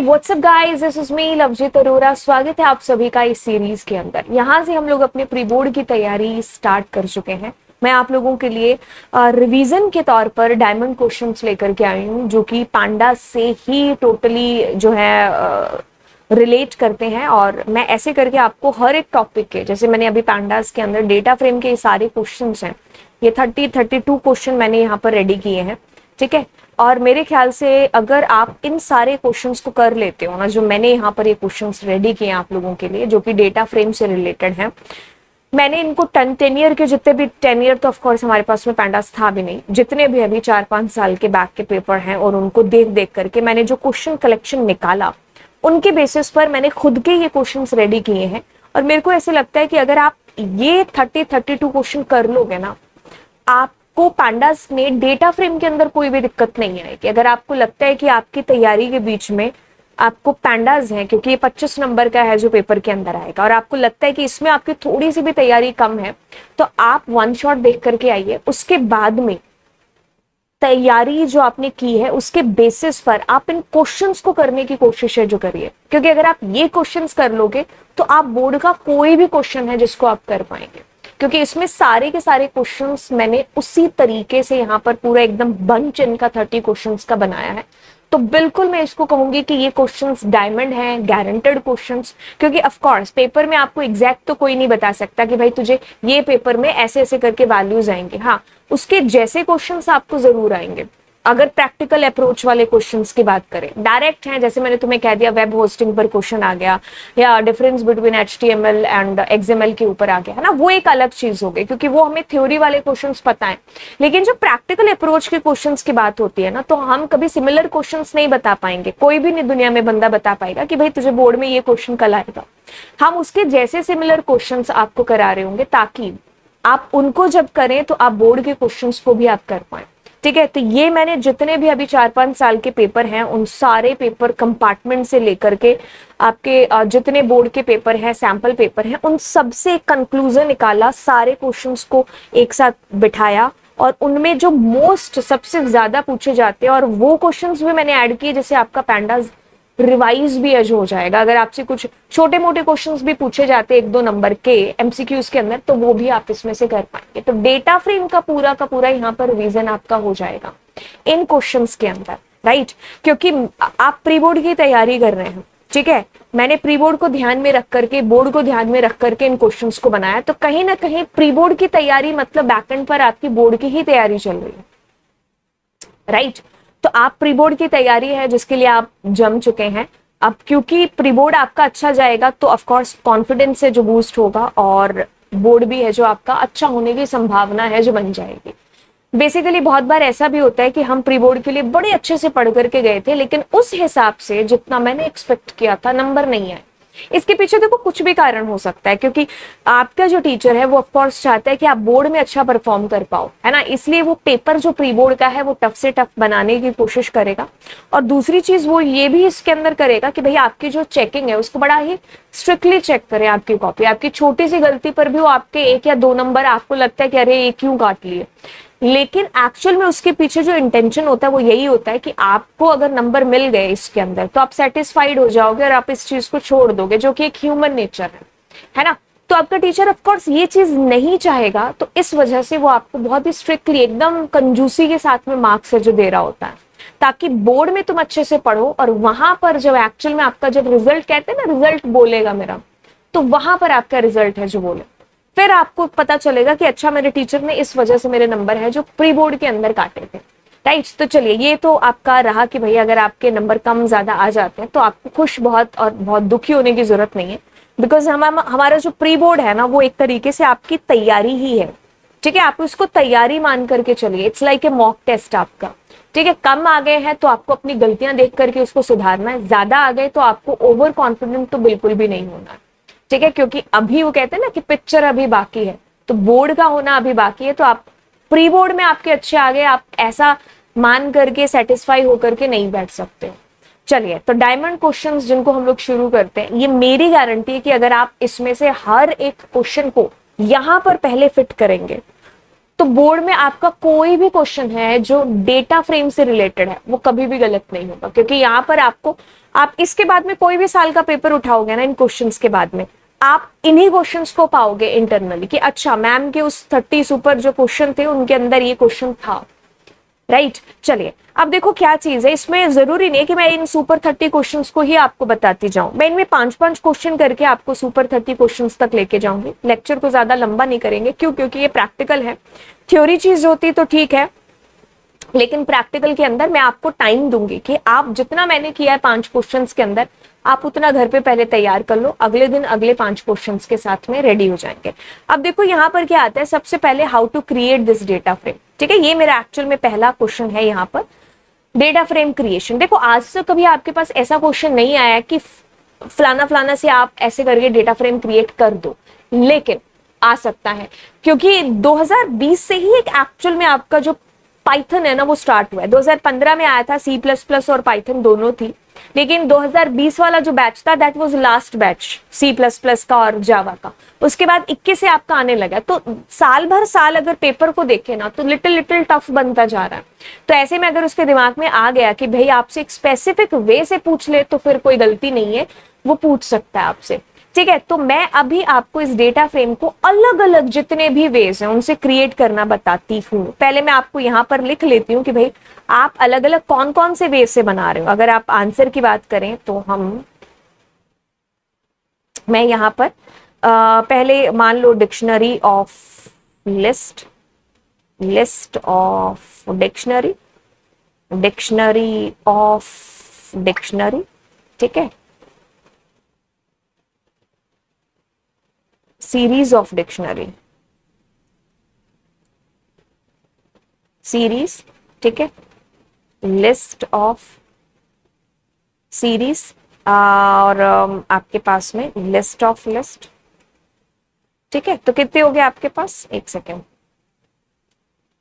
WhatsApp guys, this is me Lovejeet Arora. स्वागत है आप सभी का इस सीरीज के अंदर। यहाँ से हम लोग अपने प्री बोर्ड की तैयारी स्टार्ट कर चुके हैं। मैं आप लोगों के लिए रिवीजन के तौर पर डायमंड क्वेश्चंस लेकर के आई हूँ, जो कि पांडा से ही टोटली जो है रिलेट करते हैं। और मैं ऐसे करके आपको हर एक टॉपिक के, जैसे मैंने अभी पांडास के अंदर डेटा फ्रेम के सारे क्वेश्चंस हैं, ये 32 क्वेश्चन मैंने यहाँ पर रेडी किए हैं, ठीक है। और मेरे ख्याल से अगर आप इन सारे क्वेश्चंस को कर लेते हो ना, जो मैंने यहाँ पर ये क्वेश्चंस रेडी किए हैं आप लोगों के लिए, जो कि डेटा फ्रेम से रिलेटेड हैं, मैंने इनको 10 ईयर के जितने भी 10 ईयर तो ऑफकोर्स हमारे पास में पैंडास था भी नहीं, जितने भी अभी 4-5 साल के बैक के पेपर हैं, और उनको देख देख करके मैंने जो क्वेश्चन कलेक्शन निकाला, उनके बेसिस पर मैंने खुद के ये क्वेश्चंस रेडी किए हैं। और मेरे को ऐसे लगता है कि अगर आप ये 32 क्वेश्चन कर लोगे ना, आपको पैंडास में डेटा फ्रेम के अंदर कोई भी दिक्कत नहीं आएगी। अगर आपको लगता है कि आपकी तैयारी के बीच में आपको पैंडास है, क्योंकि ये 25 नंबर का है जो पेपर के अंदर आएगा, और आपको लगता है कि इसमें आपकी थोड़ी सी भी तैयारी कम है, तो आप वन शॉट देख करके आइए। उसके बाद में तैयारी जो आपने की है उसके बेसिस पर आप इन क्वेश्चंस को करने की कोशिश है जो करिए, क्योंकि अगर आप ये क्वेश्चंस कर लोगे तो आप बोर्ड का कोई भी क्वेश्चन है जिसको आप कर पाएंगे, क्योंकि इसमें सारे के सारे क्वेश्चंस मैंने उसी तरीके से यहाँ पर पूरा एकदम बंच इनका 30 क्वेश्चंस का बनाया है। तो बिल्कुल मैं इसको कहूंगी कि ये क्वेश्चंस डायमंड हैं, गारंटेड क्वेश्चंस, क्योंकि ऑफ कोर्स पेपर में आपको एग्जैक्ट तो कोई नहीं बता सकता कि भाई तुझे ये पेपर में ऐसे ऐसे करके वैल्यूज आएंगे। हाँ, उसके जैसे क्वेश्चंस आपको जरूर आएंगे। अगर प्रैक्टिकल अप्रोच वाले क्वेश्चंस की बात करें, डायरेक्ट हैं, जैसे मैंने तुम्हें कह दिया वेब होस्टिंग पर क्वेश्चन आ गया, या difference between HTML and XML के ऊपर आ गया है ना, वो एक अलग चीज हो गई, क्योंकि वो हमें थ्योरी वाले क्वेश्चंस पता है। लेकिन जो प्रैक्टिकल अप्रोच के क्वेश्चंस की बात होती है ना, तो हम कभी सिमिलर क्वेश्चंस नहीं बता पाएंगे। कोई भी नहीं दुनिया में बंदा बता पाएगा कि भाई तुझे बोर्ड में ये क्वेश्चन कल आएगा। हम उसके जैसे सिमिलर क्वेश्चन आपको करा रहे होंगे, ताकि आप उनको जब करें तो आप बोर्ड के क्वेश्चंस को भी आप कर पाए, ठीक है। तो ये मैंने जितने भी अभी 4-5 साल के पेपर हैं, उन सारे पेपर कंपार्टमेंट से लेकर के आपके जितने बोर्ड के पेपर हैं, सैंपल पेपर हैं, उन सबसे कंक्लूजन निकाला, सारे क्वेश्चंस को एक साथ बिठाया, और उनमें जो मोस्ट सबसे ज्यादा पूछे जाते हैं, और वो क्वेश्चंस भी मैंने ऐड किए, जैसे आपका पैंडास रिवाइज भी एज हो जाएगा। अगर आपसे कुछ छोटे मोटे क्वेश्चंस भी पूछे जाते 1-2 नंबर के MCQs के अंदर, तो वो भी आप इसमें से कर पाएंगे। तो डेटा फ्रेम का पूरा यहाँ पर रिवीजन आपका हो जाएगा इन क्वेश्चंस के अंदर, राइट। क्योंकि आप प्री बोर्ड की तैयारी कर रहे हैं, ठीक है। मैंने प्री बोर्ड को ध्यान में रख करके, बोर्ड को ध्यान में रख करके इन क्वेश्चंस को बनाया। तो कहीं ना कहीं प्री बोर्ड की तैयारी मतलब बैकएंड पर आपकी बोर्ड की ही तैयारी चल रही है, राइट। तो आप प्री बोर्ड की तैयारी है जिसके लिए आप जम चुके हैं। अब क्योंकि प्री बोर्ड आपका अच्छा जाएगा, तो ऑफ कोर्स कॉन्फिडेंस से जो बूस्ट होगा, और बोर्ड भी है जो आपका अच्छा होने की संभावना है जो बन जाएगी। बेसिकली बहुत बार ऐसा भी होता है कि हम प्री बोर्ड के लिए बड़े अच्छे से पढ़ करके गए थे, लेकिन उस हिसाब से जितना मैंने एक्सपेक्ट किया था नंबर नहीं आए। इसके पीछे देखो कुछ भी कारण हो सकता है, क्योंकि आपका जो टीचर है वो ऑफ कोर्स चाहता है कि आप बोर्ड में अच्छा परफॉर्म कर पाओ, है ना। इसलिए वो पेपर जो प्री बोर्ड का है वो टफ से टफ बनाने की कोशिश करेगा। और दूसरी चीज वो ये भी इसके अंदर करेगा कि भाई आपकी जो चेकिंग है उसको बड़ा ही स्ट्रिक्टली चेक करे। आपकी कॉपी, आपकी छोटी सी गलती पर भी वो आपके 1 या 2 नंबर, आपको लगता है कि अरे ये क्यों काट लिए, लेकिन एक्चुअल में उसके पीछे जो इंटेंशन होता है वो यही होता है कि आपको अगर नंबर मिल गए इसके अंदर, तो आप सेटिस्फाइड हो जाओगे और आप इस चीज को छोड़ दोगे, जो कि एक ह्यूमन नेचर है ना। तो आपका टीचर ऑफ कोर्स ये चीज नहीं चाहेगा, तो इस वजह से वो आपको बहुत ही स्ट्रिक्टली एकदम कंजूसी के साथ में मार्क्स जो दे रहा होता है, ताकि बोर्ड में तुम अच्छे से पढ़ो, और वहां पर जब एक्चुअल में आपका जब रिजल्ट, कहते हैं ना रिजल्ट बोलेगा मेरा, तो वहां पर आपका रिजल्ट है जो बोले, फिर आपको पता चलेगा कि अच्छा मेरे टीचर ने इस वजह से मेरे नंबर है जो प्री बोर्ड के अंदर काटे थे, राइट। तो चलिए, ये तो आपका रहा कि भैया अगर आपके नंबर कम ज्यादा आ जाते हैं तो आपको खुश बहुत और बहुत दुखी होने की जरूरत नहीं है, बिकॉज हमारा जो प्री बोर्ड है ना वो एक तरीके से आपकी तैयारी ही है, ठीक है। आप उसको तैयारी मान करके चलिए, it's like a mock test आपका, ठीक है। कम आ गए हैं तो आपको अपनी गलतियां देख करके उसको सुधारना है, ज्यादा आ गए तो आपको ओवर कॉन्फिडेंट तो बिल्कुल भी नहीं होना है, ठीक है। क्योंकि अभी वो कहते हैं ना कि पिक्चर अभी बाकी है, तो बोर्ड का होना अभी बाकी है। तो आप प्री बोर्ड में आपके अच्छे आ गए, आप ऐसा मान करके सेटिस्फाई होकर के नहीं बैठ सकते। चलिए, तो डायमंड क्वेश्चंस जिनको हम लोग शुरू करते हैं, ये मेरी गारंटी है कि अगर आप इसमें से हर एक क्वेश्चन को यहां पर पहले फिट करेंगे तो बोर्ड में आपका कोई भी क्वेश्चन है जो डेटा फ्रेम से रिलेटेड है वो कभी भी गलत नहीं होगा, क्योंकि यहाँ पर आपको, आप इसके बाद में कोई भी साल का पेपर उठाओगे ना, इन क्वेश्चंस के बाद में आप इन्हीं क्वेश्चंस को पाओगे इंटरनली कि अच्छा मैम के उस 30 ऊपर जो क्वेश्चन थे उनके अंदर ये क्वेश्चन था, राइट। चलिए अब देखो क्या चीज है, इसमें जरूरी नहीं है कि मैं इन सुपर 30 क्वेश्चंस को ही आपको बताती जाऊं, मैं इनमें 5-5 क्वेश्चन करके आपको सुपर 30 क्वेश्चंस तक लेके जाऊंगी। लेक्चर को ज्यादा लंबा नहीं करेंगे, क्यों? क्योंकि ये प्रैक्टिकल है। थ्योरी चीज होती तो ठीक है, लेकिन प्रैक्टिकल के अंदर मैं आपको टाइम दूंगी कि आप जितना मैंने किया है 5 क्वेश्चंस के अंदर, आप उतना घर पे पहले तैयार कर लो, अगले दिन अगले 5 क्वेश्चंस के साथ में रेडी हो जाएंगे। अब देखो यहाँ पर क्या आता है, सबसे पहले how to create this data frame. ठीक है, ये मेरा एक्चुअल में पहला क्वेश्चन है यहाँ पर, डेटा फ्रेम क्रिएशन। देखो आज तक कभी आपके पास ऐसा क्वेश्चन नहीं आया कि फलाना फलाना से आप ऐसे करके डेटा फ्रेम क्रिएट कर दो, लेकिन आ सकता है, क्योंकि 2020 से ही एक एक्चुअल में आपका जो पाइथन है ना वो स्टार्ट हुआ है। 2015 में आया था C++ और पाइथन दोनों थी, लेकिन 2020 वाला जो बैच था that was last batch C++ का और जावा का। उसके बाद 21 से आपका आने लगा, तो साल भर साल अगर पेपर को देखे ना तो लिटिल लिटिल टफ बनता जा रहा है। तो ऐसे में अगर उसके दिमाग में आ गया कि भाई आपसे एक स्पेसिफिक वे से पूछ ले तो फिर कोई गलती नहीं है, वो पूछ सकता है आपसे। ठीक है, तो मैं अभी आपको इस डेटा फ्रेम को अलग अलग जितने भी वेज हैं उनसे क्रिएट करना बताती हूँ। पहले मैं आपको यहाँ पर लिख लेती हूँ कि भाई आप अलग अलग कौन कौन से वेज से बना रहे हो। अगर आप आंसर की बात करें तो मैं यहाँ पर पहले मान लो dictionary of list, list of dictionary, dictionary of dictionary, ठीक है, सीरीज ऑफ डिक्शनरी, सीरीज, ठीक है, लिस्ट ऑफ सीरीज, और आपके पास में लिस्ट ऑफ लिस्ट। ठीक है, तो कितने हो गए आपके पास, एक सेकेंड,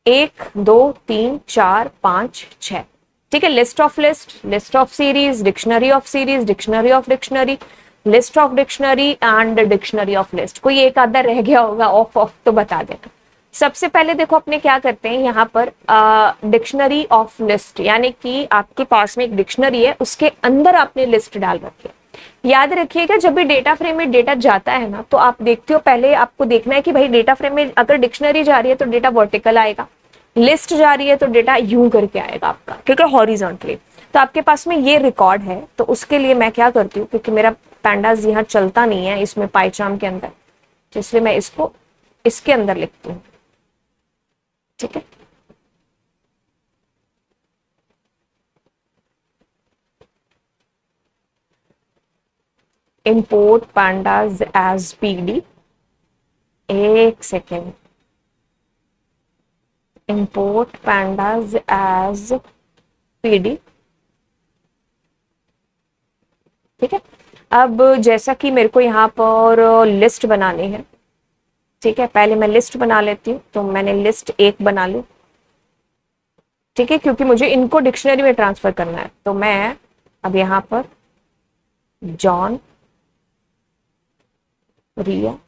1 2 3 4 5 6। ठीक है, list of list, list of series, dictionary of series, dictionary of dictionary, list of dictionary and dictionary of list. कोई एक आधा रह गया होगा ऑफ ऑफ तो बता देना। सबसे पहले देखो अपने क्या करते हैं यहाँ पर, डिक्शनरी ऑफ लिस्ट, यानी कि आपके पास में एक डिक्शनरी है, उसके अंदर आपने लिस्ट डाल रखी है। याद रखिएगा जब भी डेटा फ्रेम में डेटा जाता है ना, तो आप देखते हो पहले आपको देखना है कि भाई डेटा फ्रेम में अगर डिक्शनरी जा रही है तो डेटा वर्टिकल आएगा, लिस्ट जा रही है तो डेटा यूं करके आएगा आपका, ठीक है, हॉरिजॉन्टली। तो आपके पास में ये रिकॉर्ड है, तो उसके लिए मैं क्या करती हूँ, क्योंकि मेरा पैंडास यहाँ चलता नहीं है इसमें पाइचार्म के अंदर, तो इसलिए मैं इसको इसके अंदर लिखती हूँ। ठीक है, import pandas as pd, एक second, import pandas as pd। ठीक है, अब जैसा कि मेरे को यहाँ पर लिस्ट बनानी है, ठीक है, पहले मैं लिस्ट बना लेती हूँ, तो मैंने लिस्ट 1 बना ली। ठीक है, क्योंकि मुझे इनको डिक्शनरी में ट्रांसफर करना है, तो मैं अब यहाँ पर जॉन, रिया,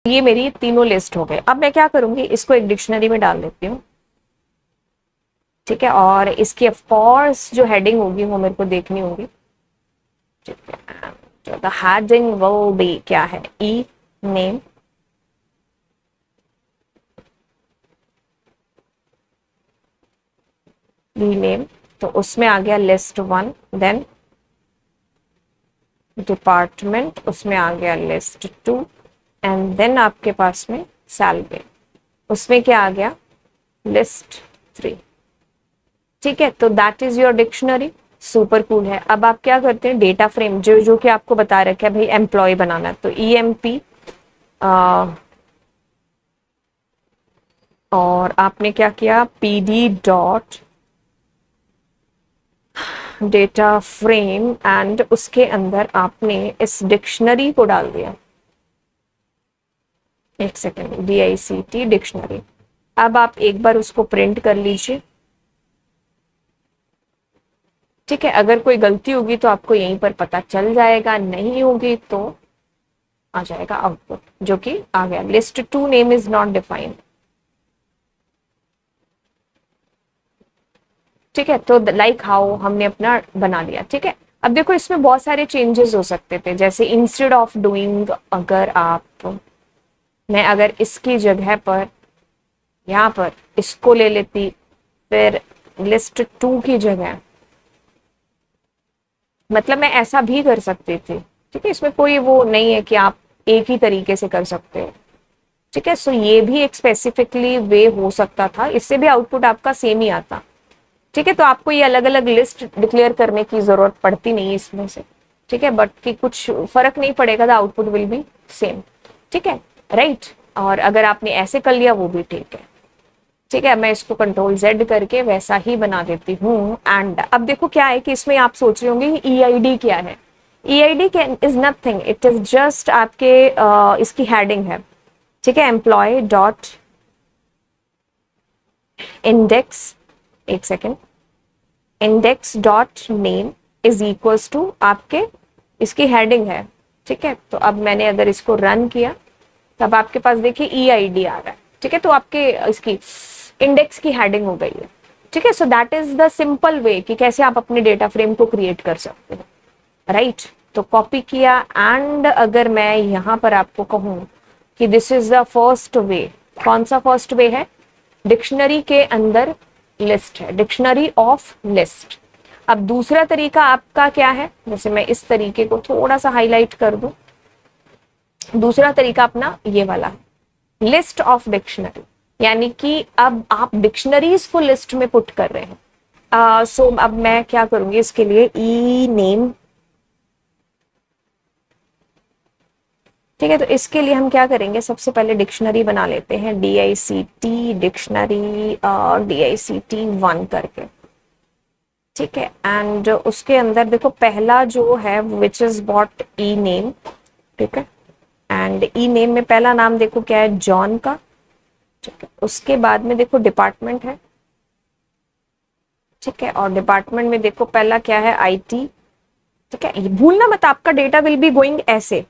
ये मेरी तीनों लिस्ट हो गए। अब मैं क्या करूंगी, इसको एक डिक्शनरी में डाल देती हूँ। ठीक है, और इसकी ऑफ कोर्स जो हेडिंग होगी वो मेरे को देखनी होगी। ठीक है, तो द हेडिंग विल बी क्या है, ई नेम, ई नेम, तो उसमें आ गया लिस्ट 1, देन डिपार्टमेंट, उसमें आ गया लिस्ट 2, एंड देन आपके पास में सैलरी, उसमें क्या आ गया, लिस्ट 3। ठीक है, तो that is your dictionary, super cool है। अब आप क्या करते हैं, डेटा फ्रेम जो जो कि आपको बता रखा है भाई एम्प्लॉय बनाना है, तो EMP और आपने क्या किया, PD dot data frame, and उसके अंदर आपने इस डिक्शनरी को डाल दिया। एक सेकेंड, DICT डिक्शनरी, अब आप एक बार उसको प्रिंट कर लीजिए। ठीक है, अगर कोई गलती होगी तो आपको यहीं पर पता चल जाएगा, नहीं होगी तो आ जाएगा आउटपुट जो कि आ गया, list to name is not defined. ठीक है, तो लाइक हाउ हमने अपना बना लिया। ठीक है, अब देखो इसमें बहुत सारे चेंजेस हो सकते थे, जैसे इंस्टेड ऑफ डूइंग, अगर आप, मैं अगर इसकी जगह पर यहाँ पर इसको ले लेती, फिर लिस्ट टू की जगह, मतलब मैं ऐसा भी कर सकती थी। ठीक है, इसमें कोई वो नहीं है कि आप एक ही तरीके से कर सकते हो। ठीक है, सो ये भी एक स्पेसिफिकली वे हो सकता था, इससे भी आउटपुट आपका सेम ही आता। ठीक है, तो आपको ये अलग अलग लिस्ट डिक्लेयर करने की जरूरत पड़ती नहीं है इसमें से। ठीक है, बट कि कुछ फर्क नहीं पड़ेगा, the output will be same. ठीक है, राइट। और अगर आपने ऐसे कर लिया वो भी ठीक है। ठीक है, मैं इसको कंट्रोल जेड करके वैसा ही बना देती हूँ। एंड अब देखो क्या है कि इसमें आप सोच रहे होंगे ई आई डी क्या है। E I D is nothing, it is just आपके इसकी हेडिंग है। ठीक है, एम्प्लॉय डॉट इंडेक्स, एक second, index dot name is equals to आपके इसकी हेडिंग है। ठीक है, तो अब मैंने अगर इसको रन किया तब आपके पास देखिए ई आई डी आ रहा है। ठीक है, तो आपके इसकी इंडेक्स की हेडिंग हो गई है। ठीक है, so that is the simple way कि कैसे आप अपने डेटा फ्रेम को क्रिएट कर सकते हो। राइट, तो कॉपी किया, एंड अगर मैं यहां पर आपको कहूं कि this is the first way, कौन सा फर्स्ट वे है, डिक्शनरी के अंदर लिस्ट है, डिक्शनरी ऑफ लिस्ट। अब दूसरा तरीका आपका क्या है, जैसे मैं इस तरीके को थोड़ा सा हाईलाइट कर दूं, दूसरा तरीका अपना ये वाला है, लिस्ट ऑफ डिक्शनरी, यानी कि अब आप डिक्शनरीज को लिस्ट में पुट कर रहे हैं। सो अब मैं क्या करूंगी इसके लिए, ई नेम। ठीक है, तो इसके लिए हम क्या करेंगे, सबसे पहले डिक्शनरी बना लेते हैं, D I C T dictionary, D I C T 1 करके। ठीक है, एंड उसके अंदर देखो पहला जो है which is bought E name. ठीक है, एंड ई नेम में पहला नाम देखो क्या है, जॉन का। ठीक है, उसके बाद में देखो डिपार्टमेंट है। ठीक है, और डिपार्टमेंट में देखो पहला क्या है, आईटी। ठीक है, ये भूलना मत, आपका डेटा विल बी गोइंग ऐसे।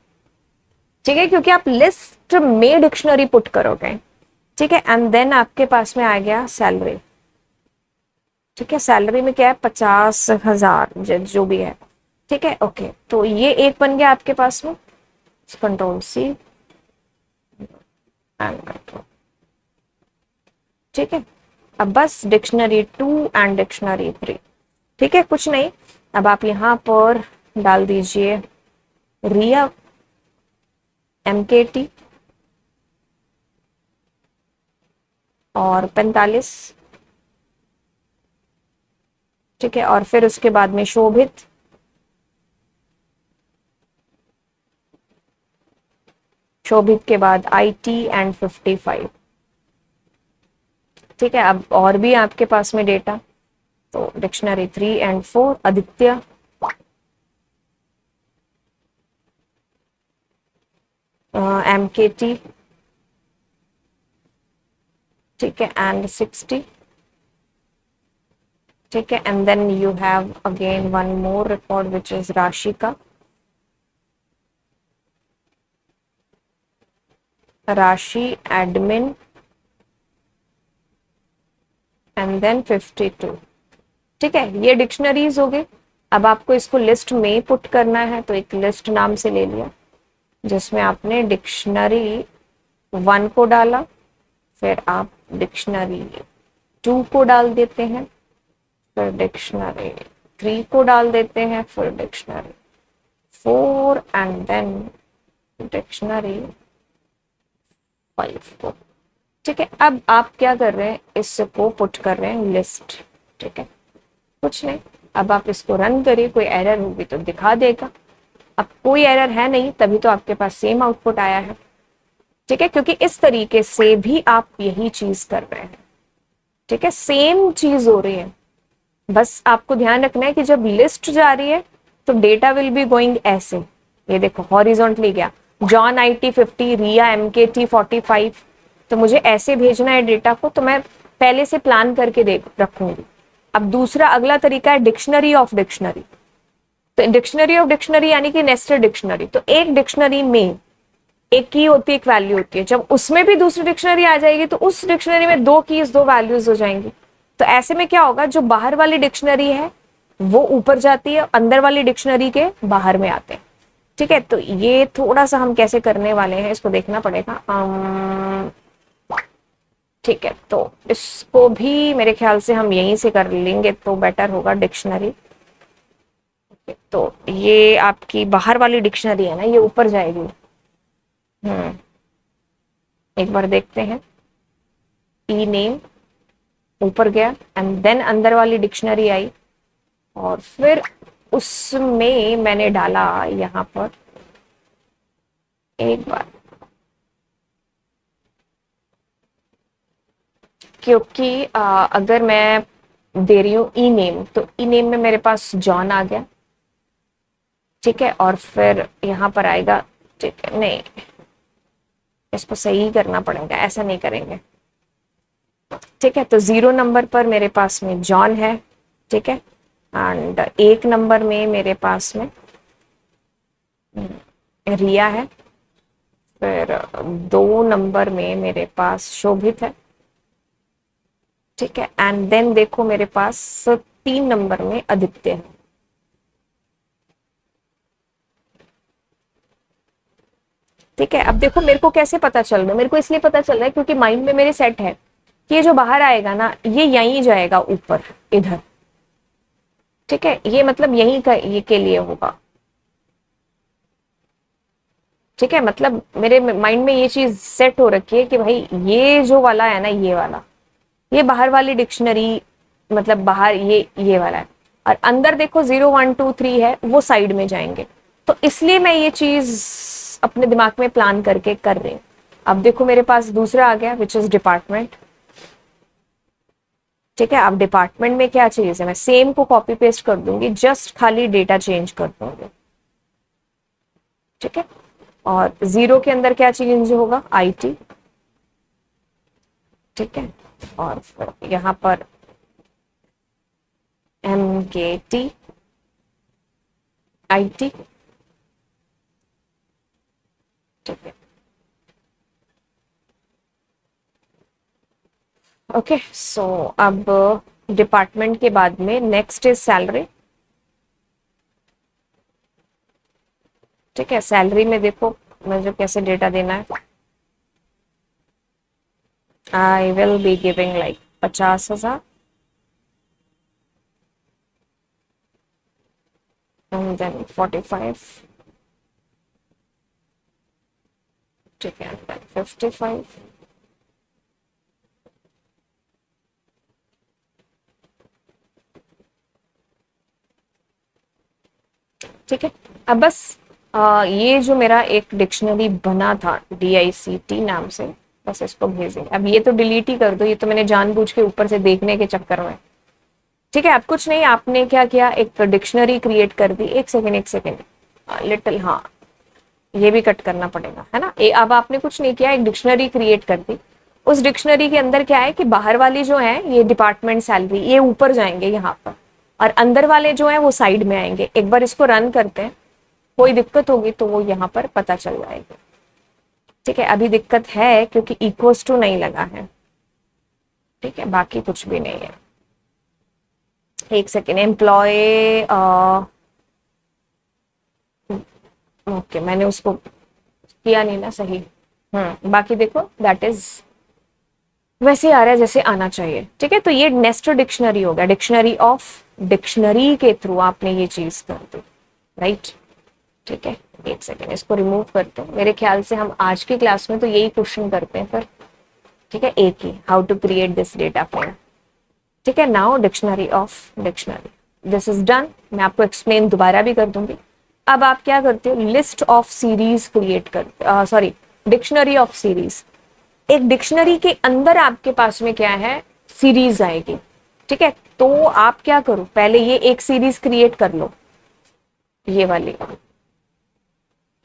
ठीक है, क्योंकि आप लिस्ट में डिक्शनरी पुट करोगे। ठीक है, एंड देन आपके पास में आ गया सैलरी। ठीक है, सैलरी में क्या है, 50,000 जो भी है। ठीक है, ओके, तो ये एक बन गया आपके पास में, कंट्रोल सी एंड कंट्रोल। ठीक है, अब बस डिक्शनरी 2 एंड डिक्शनरी 3। ठीक है, कुछ नहीं, अब आप यहां पर डाल दीजिए रिया MKT और 45। ठीक है, और फिर उसके बाद में शोभित, शोभित के बाद IT एंड 55। ठीक है, अब और भी आपके पास में डेटा, तो डिक्शनरी 3 एंड 4, आदित्य, MKT। ठीक है, एंड 60। ठीक है, and then you have again one more record which is Rashika, Rashi admin, and then 52। ठीक है, ये डिक्शनरीज हो गई। अब आपको इसको लिस्ट में पुट करना है, तो एक लिस्ट नाम से ले लिया जिसमें आपने डिक्शनरी 1 को डाला, फिर आप डिक्शनरी 2 को डाल देते हैं, फिर डिक्शनरी 3 को डाल देते हैं, फिर डिक्शनरी 4 एंड देन डिक्शनरी 5 को। ठीक है, अब आप क्या कर रहे हैं, इसको पुट कर रहे हैं लिस्ट। ठीक है, कुछ नहीं, अब आप इसको रन करिए, कोई एरर होगी तो दिखा देगा। अब कोई एरर है नहीं, तभी तो आपके पास सेम आउटपुट आया है। ठीक है, क्योंकि इस तरीके से भी आप यही चीज कर रहे हैं। ठीक है, सेम चीज हो रही है, बस आपको ध्यान रखना है कि जब लिस्ट जा रही है तो डेटा विल बी गोइंग ऐसे, ये देखो हॉरिजॉन्टली गया, जॉन IT 50, रिया MKT 45। तो मुझे ऐसे भेजना है डेटा को, तो मैं पहले से प्लान करके देख रखूंगी। अब दूसरा अगला तरीका है डिक्शनरी ऑफ डिक्शनरी। तो डिक्शनरी ऑफ डिक्शनरी यानी कि नेस्टेड डिक्शनरी। तो एक डिक्शनरी में एक की होती है, एक वैल्यू होती है, जब उसमें भी दूसरी डिक्शनरी आ जाएगी तो उस डिक्शनरी में दो कीज दो वैल्यूज हो जाएंगी। तो ऐसे में क्या होगा, जो बाहर वाली डिक्शनरी है वो ऊपर जाती है, अंदर वाली डिक्शनरी के बाहर में आते हैं। ठीक है, तो ये थोड़ा सा हम कैसे करने वाले हैं इसको देखना पड़ेगा। ठीक है, तो इसको भी मेरे ख्याल से हम यहीं से कर लेंगे तो बेटर होगा, डिक्शनरी। तो ये आपकी बाहर वाली डिक्शनरी है ना, ये ऊपर जाएगी। एक बार देखते हैं, ई नेम ऊपर गया एंड देन अंदर वाली डिक्शनरी आई और फिर उसमें मैंने डाला यहां पर एक बार, क्योंकि अगर मैं दे रही हूं ई नेम, तो ई नेम में मेरे पास जॉन आ गया। ठीक है, और फिर यहां पर आएगा, ठीक है, नहीं इसको सही करना पड़ेगा, ऐसा नहीं करेंगे। ठीक है, तो 0 नंबर पर मेरे पास में जॉन है। ठीक है, एंड 1 नंबर में मेरे पास में रिया है। फिर 2 नंबर में मेरे पास शोभित है। ठीक है, एंड देन देखो मेरे पास 3 नंबर में आदित्य है। ठीक है, अब देखो मेरे को कैसे पता चल रहा है, मेरे को इसलिए पता चल रहा है क्योंकि माइंड में मेरे सेट है कि ये जो बाहर आएगा ना, ये यहीं जाएगा ऊपर इधर। ठीक है, ये मतलब यहीं का ये के लिए होगा। ठीक है, मतलब मेरे माइंड में ये चीज सेट हो रखी है कि भाई ये जो वाला है ना, ये वाला, ये बाहर वाली डिक्शनरी, मतलब बाहर ये वाला है, और अंदर देखो 0 1 2 3 है, वो साइड में जाएंगे। तो इसलिए मैं ये चीज अपने दिमाग में प्लान करके कर रही हूँ। अब देखो मेरे पास दूसरा आ गया विच इज डिपार्टमेंट। ठीक है, अब डिपार्टमेंट में क्या चीज है, मैं सेम को कॉपी पेस्ट कर दूंगी, जस्ट खाली डेटा चेंज कर दूंगी। ठीक है, और 0 के अंदर क्या चेंज होगा, IT। ठीक है, और फिर यहां पर MKT IT। ठीक है, ओके, सो अब डिपार्टमेंट के बाद में नेक्स्ट इज सैलरी। ठीक है, सैलरी में देखो मुझे कैसे डेटा देना है। I will be giving like 50,000 and then 45। ठीक है, 55। ठीक है, अब बस ये जो मेरा एक डिक्शनरी बना था DICT नाम से, बस इसको भेजेंगे। अब ये तो डिलीट ही कर दो, ये तो मैंने जानबूझ के ऊपर से देखने के चक्कर में। ठीक है, अब कुछ नहीं, आपने क्या किया, एक डिक्शनरी क्रिएट कर दी। एक सेकेंड लिटिल, हाँ ये भी कट करना पड़ेगा, है ना। अब आपने कुछ नहीं किया, एक डिक्शनरी क्रिएट कर दी। उस डिक्शनरी के अंदर क्या है कि बाहर वाली जो है ये डिपार्टमेंट सैलरी, ये ऊपर जाएंगे यहाँ पर, और अंदर वाले जो है वो साइड में आएंगे। एक बार इसको रन करते हैं, कोई दिक्कत होगी तो वो यहाँ पर पता चल जाएगी। ठीक है, अभी दिक्कत है क्योंकि इक्वल्स टू नहीं लगा है। ठीक है, बाकी कुछ भी नहीं है। एक सेकेंड, एम्प्लॉय, ओके मैंने उसको किया नहीं ना सही। बाकी देखो दैट इज वैसे आ रहा है जैसे आना चाहिए। ठीक है, तो ये नेस्टेड डिक्शनरी हो गया, डिक्शनरी ऑफ डिक्शनरी के थ्रू आपने ये चीज कर दी, राइट। ठीक है, एक सेकेंड इसको रिमूव करते हैं। मेरे ख्याल से हम आज की क्लास में तो यही क्वेश्चन करते हैं फिर। ठीक है, एक ही, how to create this data frame. ठीक है, now dictionary of dictionary, this is done. मैं आपको एक्सप्लेन दोबारा भी कर दूंगी। अब आप क्या करते हो, लिस्ट ऑफ सीरीज क्रिएट करते, सॉरी डिक्शनरी ऑफ सीरीज। एक डिक्शनरी के अंदर आपके पास में क्या है, सीरीज आएगी। ठीक है, तो आप क्या करो, पहले ये एक सीरीज क्रिएट कर लो, ये वाली,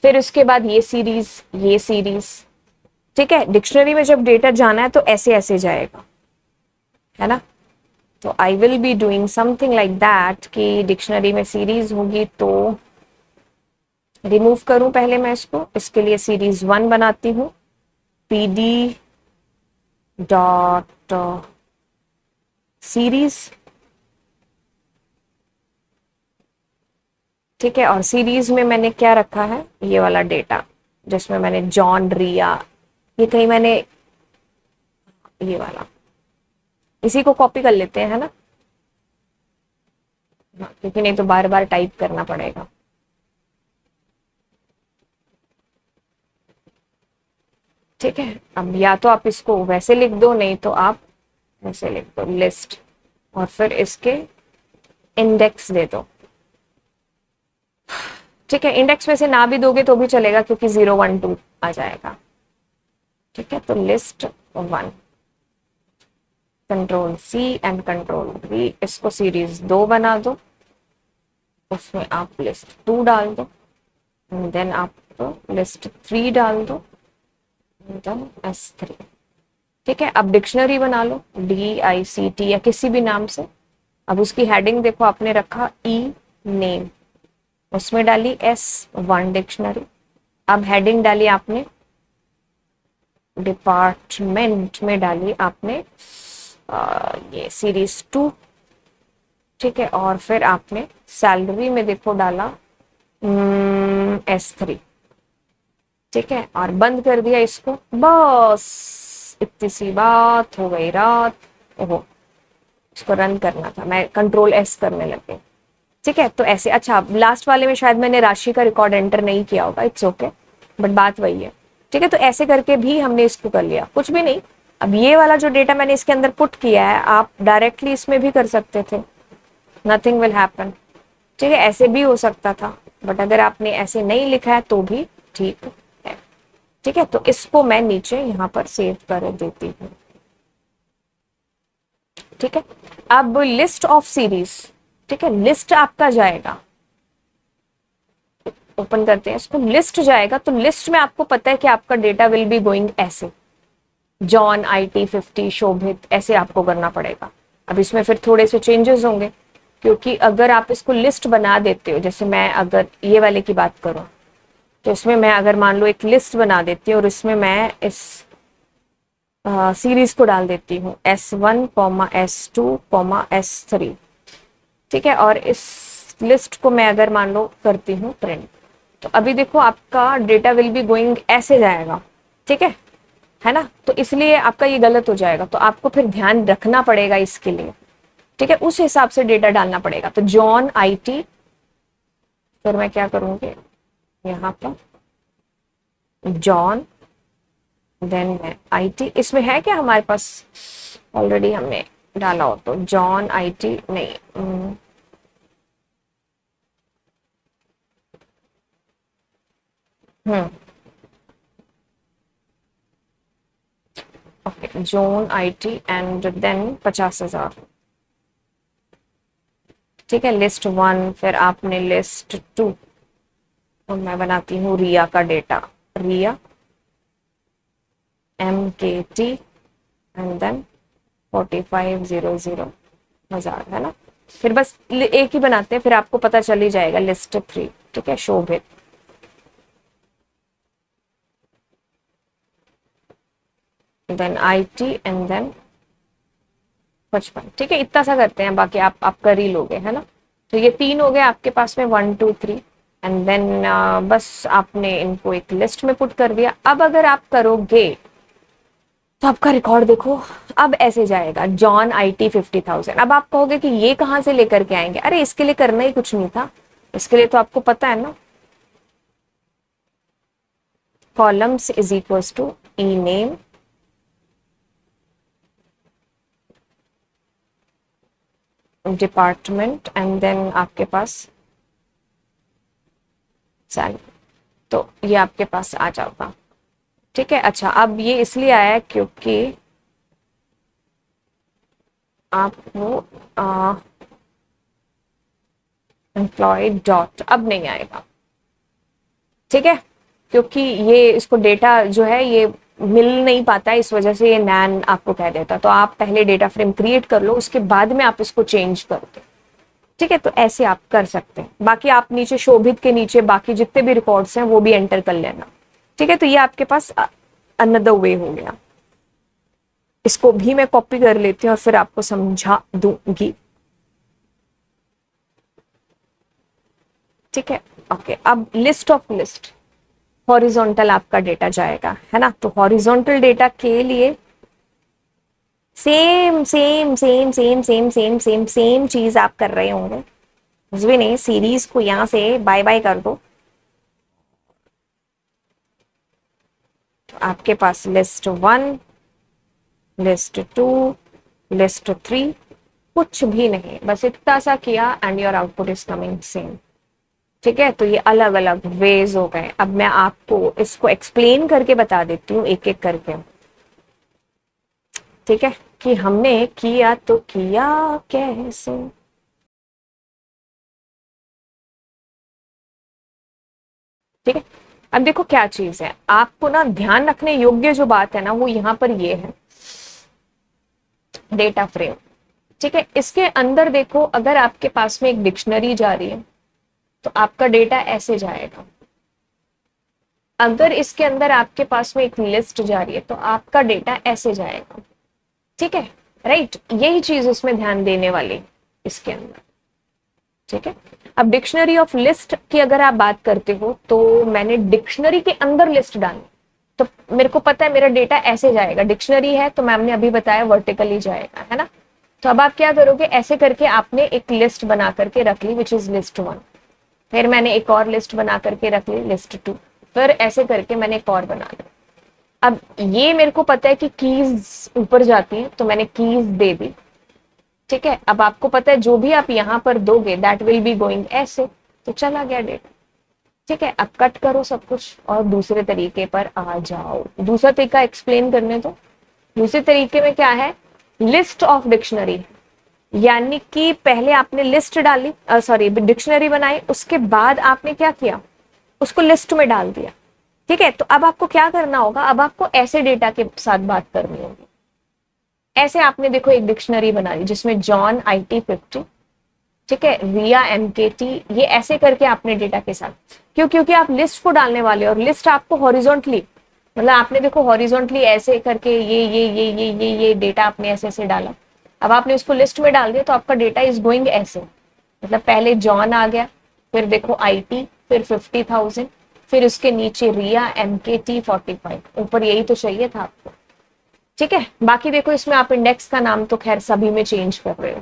फिर उसके बाद ये सीरीज, ये सीरीज, ठीक है, डिक्शनरी में जब डेटा जाना है तो ऐसे ऐसे जाएगा, है ना। तो I will be doing something like that कि डिक्शनरी में सीरीज होगी तो रिमूव करूं पहले मैं इसको, इसके लिए सीरीज 1 बनाती हूँ, pd डॉट सीरीज, ठीक है। और सीरीज में मैंने क्या रखा है, ये वाला डेटा जिसमें मैंने जॉन, रिया, ये कहीं मैंने, ये वाला, इसी को कॉपी कर लेते हैं, है ना। हाँ, क्योंकि नहीं तो बार बार टाइप करना पड़ेगा। ठीक है, अब या तो आप इसको वैसे लिख दो, नहीं तो आप वैसे लिख दो लिस्ट, और फिर इसके इंडेक्स दे दो। ठीक है, इंडेक्स में से ना भी दोगे तो भी चलेगा क्योंकि 0 1 2 आ जाएगा। ठीक है, तो list 1, control C and control V, इसको सीरीज 2 बना दो, उसमें आप लिस्ट 2 डाल दो, देन आप लिस्ट 3 डाल दो, देन S3। ठीक है, अब डिक्शनरी बना लो, DICT या किसी भी नाम से। अब उसकी हेडिंग देखो, आपने रखा ई नेम, उसमें डाली S1 डिक्शनरी। अब हेडिंग डाली आपने, डिपार्टमेंट में डाली आपने ये सीरीज 2। ठीक है, और फिर आपने सैलरी में देखो डाला S3। ठीक है, और बंद कर दिया इसको, बस इतनी सी बात हो गई रात। ओहो, इसको रन करना था, मैं कंट्रोल S करने लगी। ठीक है, तो ऐसे, अच्छा लास्ट वाले में शायद मैंने राशि का रिकॉर्ड एंटर नहीं किया होगा, इट्स ओके, बट बात वही है। ठीक है, तो ऐसे करके भी हमने इसको कर लिया, कुछ भी नहीं। अब ये वाला जो डेटा मैंने इसके अंदर पुट किया है, आप डायरेक्टली इसमें भी कर सकते थे, नथिंग विल हैपन। ठीक है, ऐसे भी हो सकता था, बट अगर आपने ऐसे नहीं लिखा है तो भी ठीक है। ठीक है, तो इसको मैं नीचे यहाँ पर सेव कर देती हूँ। ठीक है, अब लिस्ट ऑफ सीरीज, ठीक है, लिस्ट आपका जाएगा, ओपन करते हैं इसको, लिस्ट जाएगा। तो लिस्ट में आपको पता है कि आपका डेटा विल बी गोइंग ऐसे, जॉन, IT 50, शोभित, ऐसे आपको करना पड़ेगा। अब इसमें फिर थोड़े से चेंजेस होंगे, क्योंकि अगर आप इसको लिस्ट बना देते हो, जैसे मैं अगर ये वाले की बात करूं, तो इसमें मैं अगर मान लो एक लिस्ट बना देती हूँ और इसमें मैं इस सीरीज को डाल देती हूँ S1, S2, S3। ठीक है, और इस लिस्ट को मैं अगर मान लो करती हूँ प्रिंट, तो अभी देखो आपका डेटा विल बी गोइंग ऐसे जाएगा। ठीक है ना। तो इसलिए आपका ये गलत हो जाएगा, तो आपको फिर ध्यान रखना पड़ेगा इसके लिए। ठीक है, उस हिसाब से डेटा डालना पड़ेगा। तो जॉन IT, फिर मैं क्या करूंगी यहाँ पर जॉन, देन मैं IT, इसमें है क्या हमारे पास ऑलरेडी हमने डाला हो, तो जॉन IT नहीं, okay, John IT and then 50,000। ठीक है, लिस्ट 1, फिर आपने लिस्ट 2, तो मैं बनाती हूँ रिया का data, Riya MKT and then 4500 है ना। फिर बस एक ही बनाते हैं, फिर आपको पता चल ही जाएगा, लिस्ट 3। ठीक है, शोभित, देन IT एंड देन 55। ठीक है, इतना सा करते हैं, बाकी आप कर ही लोगे, है ना। तो ये 3 हो गए आपके पास में, 1 2 3, एंड देन बस आपने इनको एक लिस्ट में पुट कर दिया। अब अगर आप करोगे तो आपका रिकॉर्ड देखो, अब ऐसे जाएगा, जॉन IT 50,000। अब आप कहोगे कि ये कहां से लेकर के आएंगे, अरे इसके लिए करना ही कुछ नहीं था, इसके लिए तो आपको पता है ना, columns is equals to E name, department, and then आपके पास सैलरी, तो ये आपके पास आ जाएगा। ठीक है, अच्छा अब ये इसलिए आया क्योंकि आपको एम्प्लॉय डॉट अब नहीं आएगा। ठीक है, क्योंकि ये इसको डेटा जो है ये मिल नहीं पाता है, इस वजह से ये नैन आपको कह देता। तो आप पहले डेटा फ्रेम क्रिएट कर लो, उसके बाद में आप इसको चेंज कर दो। ठीक है, तो ऐसे आप कर सकते हैं। बाकी आप नीचे शोभित के नीचे बाकी जितने भी रिकॉर्ड्स हैं वो भी एंटर कर लेना। ठीक है, तो ये आपके पास अनदर वे हो गया। इसको भी मैं कॉपी कर लेती हूँ और फिर आपको समझा दूंगी। ठीक है, ओके। अब लिस्ट ऑफ लिस्ट, हॉरिजॉन्टल आपका डेटा जाएगा, है ना। तो हॉरिजॉन्टल डेटा के लिए same same same same same same same same चीज आप कर रहे होंगे। कुछ भी नहीं, सीरीज को यहां से बाय बाय कर दो। तो आपके पास लिस्ट 1, लिस्ट 2, लिस्ट 3, कुछ भी नहीं, बस इतना सा किया and your output is coming same. ठीक है, तो ये अलग अलग वेज हो गए। अब मैं आपको इसको एक्सप्लेन करके बता देती हूँ एक एक करके। ठीक है, कि हमने किया तो किया कैसे। ठीक है, अब देखो क्या चीज है, आपको ना ध्यान रखने योग्य जो बात है ना वो यहाँ पर ये है, डेटा फ्रेम। ठीक है, इसके अंदर देखो, अगर आपके पास में एक डिक्शनरी जा रही है तो आपका डेटा ऐसे जाएगा। अगर इसके अंदर आपके पास में एक लिस्ट जा रही है तो आपका डेटा ऐसे जाएगा। ठीक है, राइट, यही चीज इसमें ध्यान देने वाली इसके अंदर। ठीक है, अब डिक्शनरी ऑफ लिस्ट की अगर आप बात करते हो तो मैंने डिक्शनरी के अंदर लिस्ट डाली, तो मेरे को पता है मेरा डेटा ऐसे जाएगा। डिक्शनरी है तो मैम ने अभी बताया वर्टिकली जाएगा, है ना। तो अब आप क्या करोगे, ऐसे करके आपने एक लिस्ट बना करके रख ली विच इज लिस्ट 1, फिर मैंने एक और लिस्ट बना करके रख ली लिस्ट 2, फिर ऐसे करके मैंने एक और बना ली। अब ये मेरे को पता है कि कीज ऊपर जाती है तो मैंने कीज दे दी। ठीक है, अब आपको पता है जो भी आप यहां पर दोगे दैट विल बी गोइंग ऐसे, तो चला गया डेटा। ठीक है, अब कट करो सब कुछ और दूसरे तरीके पर आ जाओ। दूसरा तरीका एक्सप्लेन करने दो। दूसरे तरीके में क्या है, लिस्ट ऑफ डिक्शनरी, यानी कि पहले आपने लिस्ट डाली, सॉरी डिक्शनरी बनाई, उसके बाद आपने क्या किया, उसको लिस्ट में डाल दिया। ठीक है, तो अब आपको क्या करना होगा, अब आपको ऐसे डेटा के साथ बात करनी होगी। ऐसे आपने देखो एक डिक्शनरी बना ली जिसमें जॉन IT50, ठीक है, रिया MKT, ये ऐसे करके आपने डेटा के साथ, क्योंकि आप लिस्ट को डालने वाले और लिस्ट आपको हॉरिजॉन्टली, मतलब आपने देखो हॉरिजॉन्टली ऐसे करके ये डेटा आपने ऐसे ऐसे डाला। अब आपने उसको लिस्ट में डाल दिया तो आपका डेटा इज गोइंग ऐसे, मतलब पहले जॉन आ गया, फिर देखो IT, फिर 50,000, फिर उसके नीचे रिया MKT 45, ऊपर यही तो चाहिए था आपको। ठीक है, बाकी देखो इसमें आप इंडेक्स का नाम तो खैर सभी में चेंज कर रहे हो।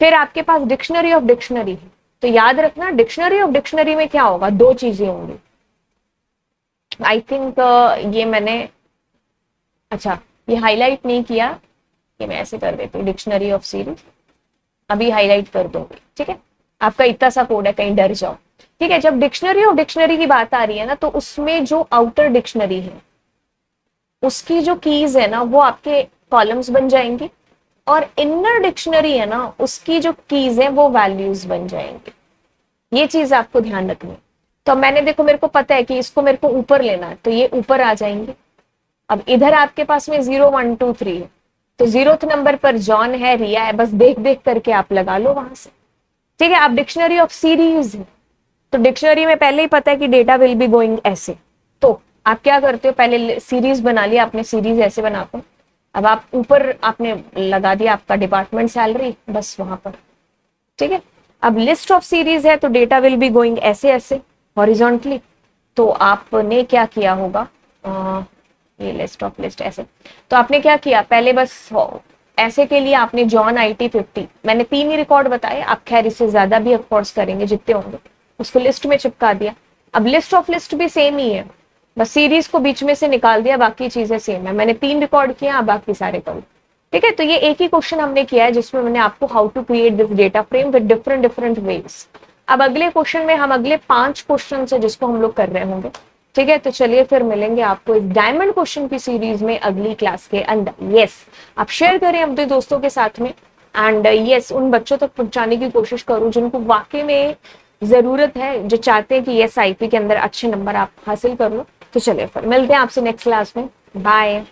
फिर आपके पास डिक्शनरी ऑफ डिक्शनरी है, तो याद रखना डिक्शनरी ऑफ डिक्शनरी में क्या होगा, दो चीजें होंगी। आई थिंक ये मैंने, अच्छा ये हाईलाइट नहीं किया, ये मैं ऐसे कर देती हूँ, डिक्शनरी ऑफ सीरीज अभी हाईलाइट कर दूंगी। ठीक है, आपका इतना सा कोड है, कहीं डर जाओ। ठीक है, जब डिक्शनरी ऑफ डिक्शनरी की बात आ रही है ना, तो उसमें जो आउटर डिक्शनरी है उसकी जो कीज है ना वो आपके कॉलम्स बन जाएंगी, और इनर डिक्शनरी है ना उसकी जो कीज है वो वैल्यूज बन जाएंगे। ये चीज आपको ध्यान रखनी है। तो मैंने देखो मेरे को पता है कि इसको मेरे को ऊपर लेना है, तो ये ऊपर आ जाएंगे। अब इधर आपके पास में 0 1 2 3 है, तो 0th नंबर पर जॉन है, रिया है, बस देख देख करके आप लगा लो वहां से। ठीक है, अब डिक्शनरी ऑफ सीरीज है, तो डिक्शनरी में पहले ही पता है कि डेटा विल बी गोइंग ऐसे, तो आप क्या करते हो, पहले सीरीज बना लिया आपने, सीरीज ऐसे बनाते हो। अब आप ऊपर आपने लगा दिया आपका डिपार्टमेंट सैलरी, बस वहां पर। ठीक है, अब लिस्ट ऑफ सीरीज है तो डेटा विल बी गोइंग ऐसे ऐसे हॉरिजॉन्टली, तो आपने क्या किया होगा, ये लिस्ट ऑफ लिस्ट ऐसे, तो आपने क्या किया, पहले बस ऐसे के लिए आपने जॉन IT50, मैंने 3 ही रिकॉर्ड बताए, आप खैर इससे ज्यादा भी ऑफकोर्स करेंगे जितने होंगे, उसको लिस्ट में चिपका दिया। अब लिस्ट ऑफ लिस्ट भी सेम ही है, बस सीरीज को बीच में से निकाल दिया, बाकी चीजें सेम है। मैंने 3 रिकॉर्ड किया, अब बाकी सारे करो। ठीक है, तो ये एक ही क्वेश्चन हमने किया है जिसमें मैंने आपको how to create this data frame with different different ways. अब अगले क्वेश्चन में हम अगले 5 क्वेश्चन है जिसको हम लोग कर रहे होंगे। ठीक है, तो चलिए फिर मिलेंगे आपको इस डायमंड क्वेश्चन की सीरीज में अगली क्लास के अंदर। यस, आप शेयर करें अपने दोस्तों के साथ में, एंड यस उन बच्चों तक पहुंचाने की कोशिश करूं जिनको वाकई में जरूरत है, जो चाहते हैं कि यस IP के अंदर अच्छे नंबर आप हासिल कर लो। तो चलिए फिर मिलते हैं आपसे नेक्स्ट क्लास में। बाय।